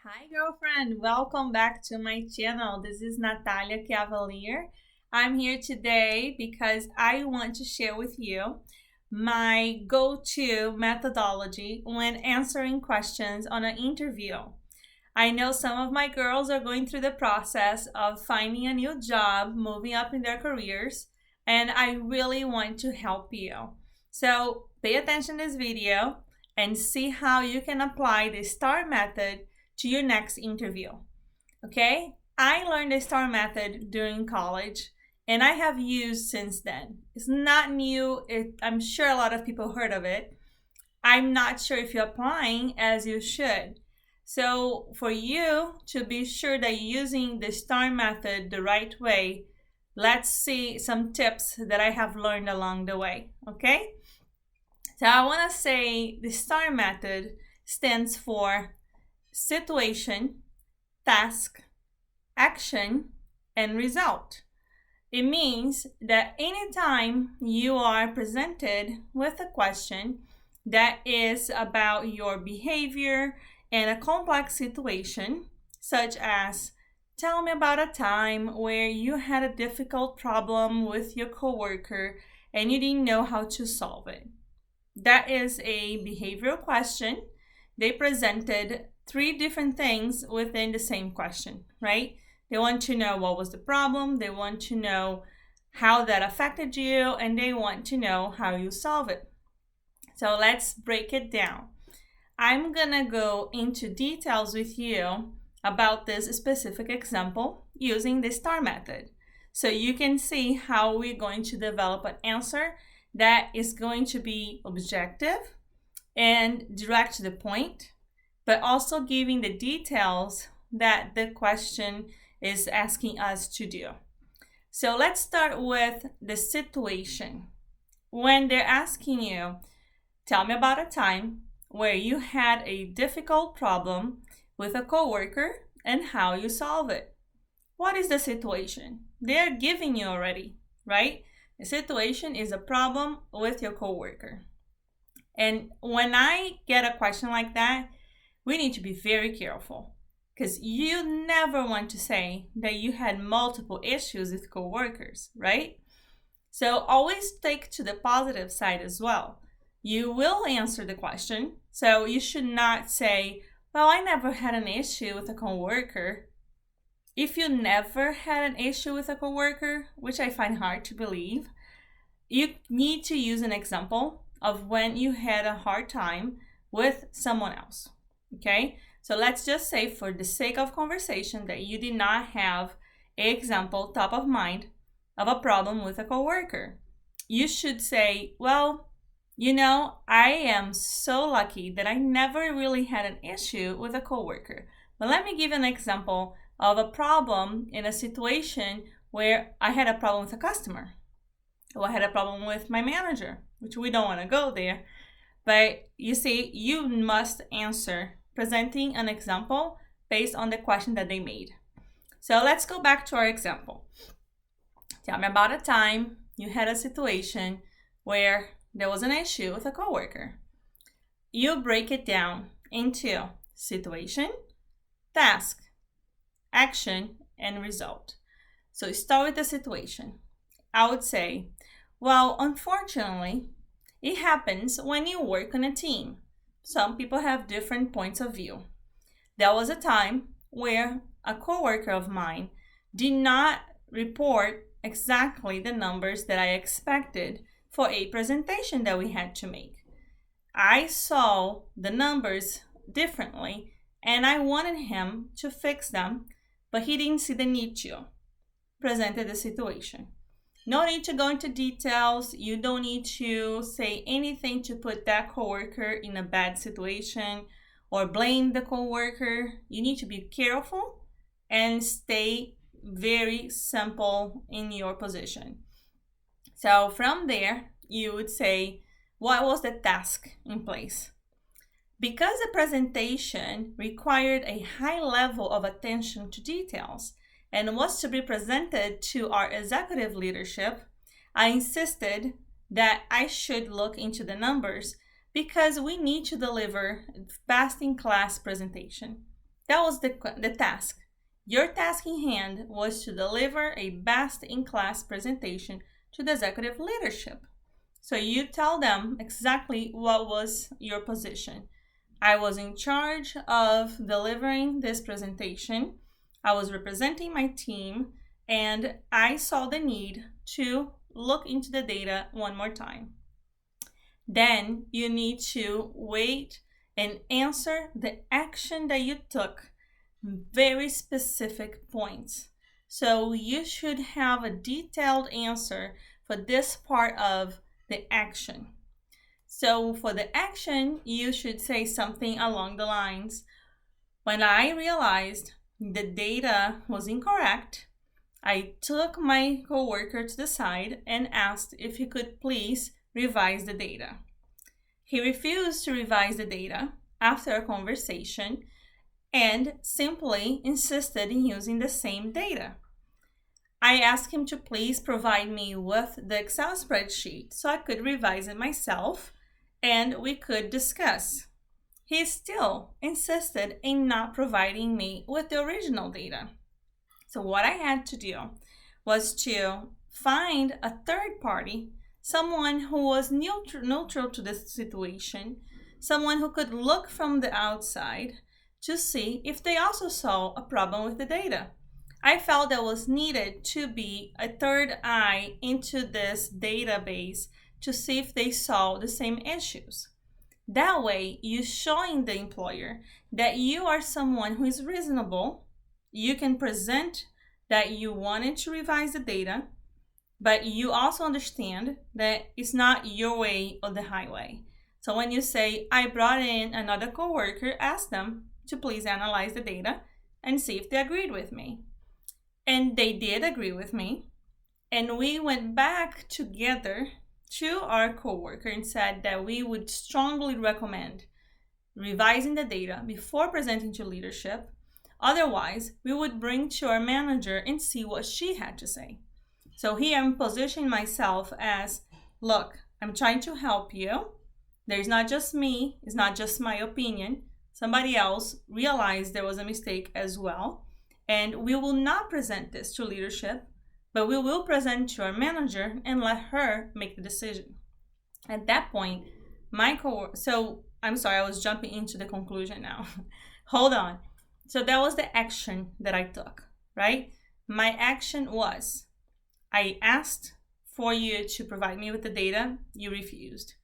Hi, girlfriend. Welcome back to my channel. This is Natalia Cavalier. I'm here today because I want to share with you my go-to methodology when answering questions on an interview. I know some of my girls are going through the process of finding a new job, moving up in their careers, and I really want to help you. So pay attention to this video and see how you can apply the STAR method to your next interview. Okay? I learned the STAR method during college and I have used since then. It's not new. I'm sure a lot of people heard of it. I'm not sure if you're applying as you should. So for you to be sure that you're using the STAR method the right way, let's see some tips that I have learned along the way. Okay? So I want to say the STAR method stands for situation, task, action, and result. It means that anytime you are presented with a question that is about your behavior and a complex situation, such as tell me about a time where you had a difficult problem with your coworker and you didn't know how to solve it. That is a behavioral question. They presented three different things within the same question, right? They want to know what was the problem, they want to know how that affected you, and they want to know how you solve it. So let's break it down. I'm gonna go into details with you about this specific example using the STAR method. So you can see how we're going to develop an answer that is going to be objective and direct to the point, but also giving the details that the question is asking us to do. So let's start with the situation. When they're asking you, tell me about a time where you had a difficult problem with a coworker and how you solve it. What is the situation? They're giving you already, right? The situation is a problem with your coworker. And when I get a question like that, we need to be very careful because you never want to say that you had multiple issues with coworkers, right? So always take to the positive side as well. You will answer the question, so you should not say, well, I never had an issue with a coworker. If you never had an issue with a coworker, which I find hard to believe, you need to use an example of when you had a hard time with someone else. Okay, so let's just say for the sake of conversation that you did not have an example top of mind of a problem with a coworker. You should say, well, I am so lucky that I never really had an issue with a coworker. But let me give an example of a problem in a situation where I had a problem with a customer, or I had a problem with my manager, which we don't want to go there. But you see, you must answer presenting an example based on the question that they made. So let's go back to our example. Tell me about a time you had a situation where there was an issue with a coworker. You break it down into situation, task, action, and result. So start with the situation. I would say, well, unfortunately, it happens when you work on a team. Some people have different points of view. There was a time where a coworker of mine did not report exactly the numbers that I expected for a presentation that we had to make. I saw the numbers differently and I wanted him to fix them, but he didn't see the need to. Presented the situation. No need to go into details. You don't need to say anything to put that coworker in a bad situation or blame the coworker. You need to be careful and stay very simple in your position. So from there, you would say, what was the task in place? Because the presentation required a high level of attention to details, and was to be presented to our executive leadership, I insisted that I should look into the numbers because we need to deliver best-in-class presentation. That was the task. Your task in hand was to deliver a best-in-class presentation to the executive leadership. So you tell them exactly what was your position. I was in charge of delivering this presentation. I was representing my team, and I saw the need to look into the data one more time. Then you need to wait and answer the action that you took, very specific points. So you should have a detailed answer for this part of the action. So for the action, you should say something along the lines, when I realized the data was incorrect, I took my coworker to the side and asked if he could please revise the data. He refused to revise the data after a conversation and simply insisted in using the same data. I asked him to please provide me with the Excel spreadsheet so I could revise it myself and we could discuss. He still insisted in not providing me with the original data. So what I had to do was to find a third party, someone who was neutral to this situation, someone who could look from the outside to see if they also saw a problem with the data. I felt there was needed to be a third eye into this database to see if they saw the same issues. That way, you're showing the employer that you are someone who is reasonable. You can present that you wanted to revise the data, but you also understand that it's not your way or the highway. So when you say, I brought in another coworker, ask them to please analyze the data and see if they agreed with me. And they did agree with me. And we went back together to our coworker and said that we would strongly recommend revising the data before presenting to leadership. Otherwise, we would bring to our manager and see what she had to say. So here I'm positioning myself as, look, I'm trying to help you. There's not just me, it's not just my opinion. Somebody else realized there was a mistake as well. And we will not present this to leadership, but we will present to our manager and let her make the decision. At that point, so I'm sorry, I was jumping into the conclusion now. Hold on. So that was the action that I took, right? My action was, I asked for you to provide me with the data, you refused.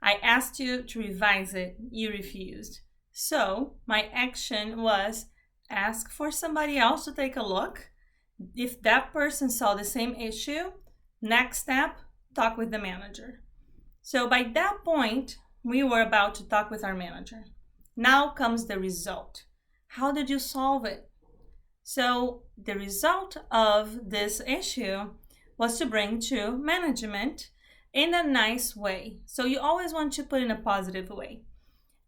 I asked you to revise it, you refused. So my action was, ask for somebody else to take a look. If that person saw the same issue, next step, talk with the manager. So by that point, we were about to talk with our manager. Now comes the result. How did you solve it? So the result of this issue was to bring to management in a nice way. So you always want to put in a positive way.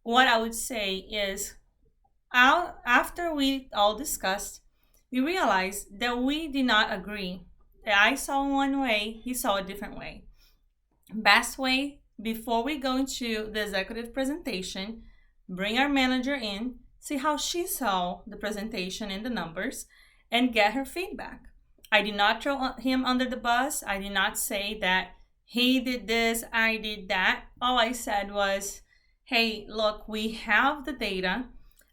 What I would say is, after we all discussed, we realized that we did not agree. That I saw one way, he saw a different way. Best way, before we go into the executive presentation, bring our manager in, see how she saw the presentation and the numbers, and get her feedback. I did not throw him under the bus. I did not say that he did this, I did that. All I said was, hey, look, we have the data.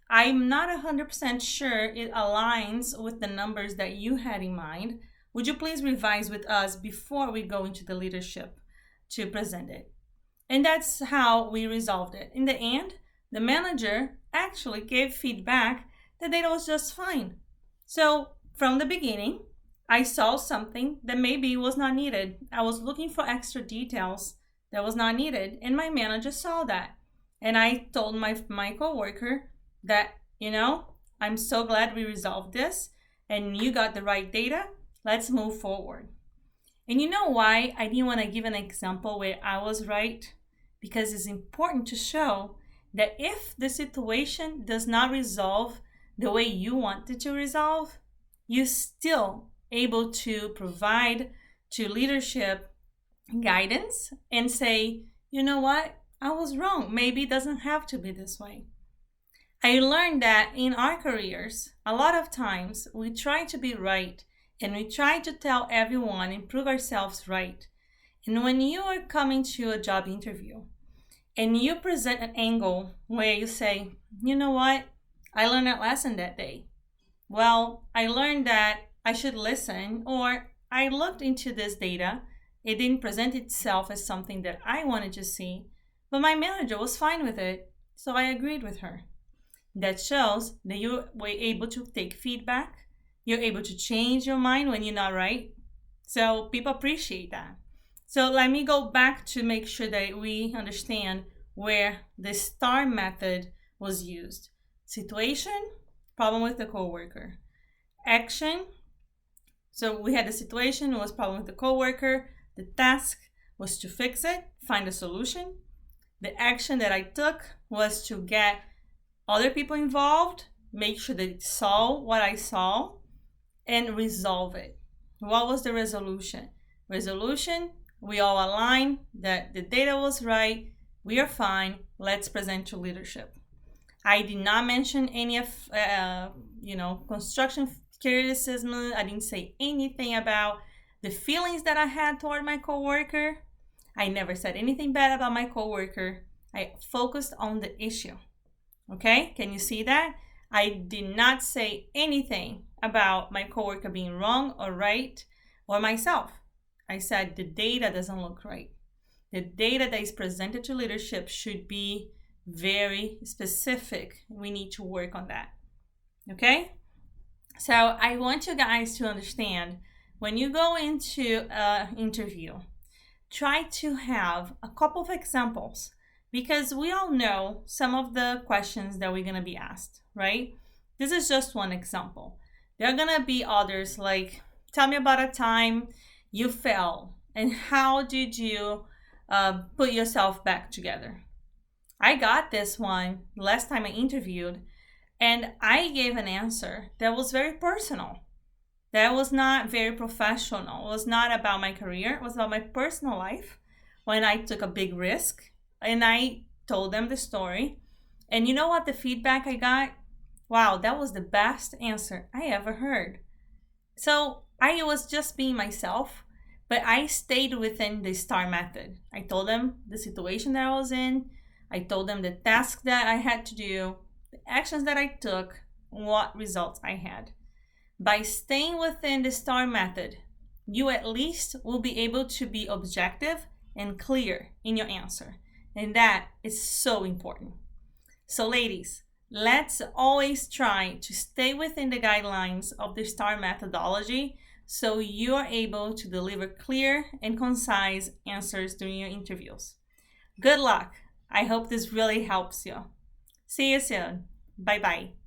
I'm not 100% sure it aligns with the numbers that you had in mind. Would you please revise with us before we go into the leadership to present it? And that's how we resolved it. In the end, the manager actually gave feedback that data was just fine. So from the beginning, I saw something that maybe was not needed. I was looking for extra details that was not needed, and my manager saw that. And I told my coworker that, I'm so glad we resolved this and you got the right data. Let's move forward. And you know why I didn't want to give an example where I was right? Because it's important to show that if the situation does not resolve the way you want it to resolve, you're still able to provide to leadership guidance and say, you know what? I was wrong. Maybe it doesn't have to be this way. I learned that in our careers, a lot of times we try to be right and we try to tell everyone and prove ourselves right. And when you are coming to a job interview and you present an angle where you say, you know what, I learned a lesson that day. Well, I learned that I should listen, or I looked into this data. It didn't present itself as something that I wanted to see, but my manager was fine with it, so I agreed with her. That shows that you were able to take feedback. You're able to change your mind when you're not right. So people appreciate that. So let me go back to make sure that we understand where the STAR method was used. Situation, problem with the coworker. Action, so we had the situation, it was problem with the coworker. The task was to fix it, find a solution. The action that I took was to get other people involved, make sure they saw what I saw, and resolve it. What was the resolution? Resolution, we all align that the data was right, we are fine, let's present to leadership. I did not mention any of, construction criticism. I didn't say anything about the feelings that I had toward my coworker. I never said anything bad about my coworker. I focused on the issue. Okay, can you see that? I did not say anything about my coworker being wrong or right or myself. I said the data doesn't look right. The data that is presented to leadership should be very specific. We need to work on that. Okay? So I want you guys to understand when you go into an interview, try to have a couple of examples because we all know some of the questions that we're going to be asked, right? This is just one example. There are going to be others like, tell me about a time you fell and how did you put yourself back together. I got this one last time I interviewed, and I gave an answer that was very personal. That was not very professional. It was not about my career. It was about my personal life when I took a big risk. And I told them the story. And you know what the feedback I got? Wow, that was the best answer I ever heard. So I was just being myself, but I stayed within the STAR method. I told them the situation that I was in. I told them the task that I had to do, the actions that I took, what results I had. By staying within the STAR method, you at least will be able to be objective and clear in your answer. And that is so important. So ladies, let's always try to stay within the guidelines of the STAR methodology so you are able to deliver clear and concise answers during your interviews. Good luck. I hope this really helps you. See you soon. Bye bye.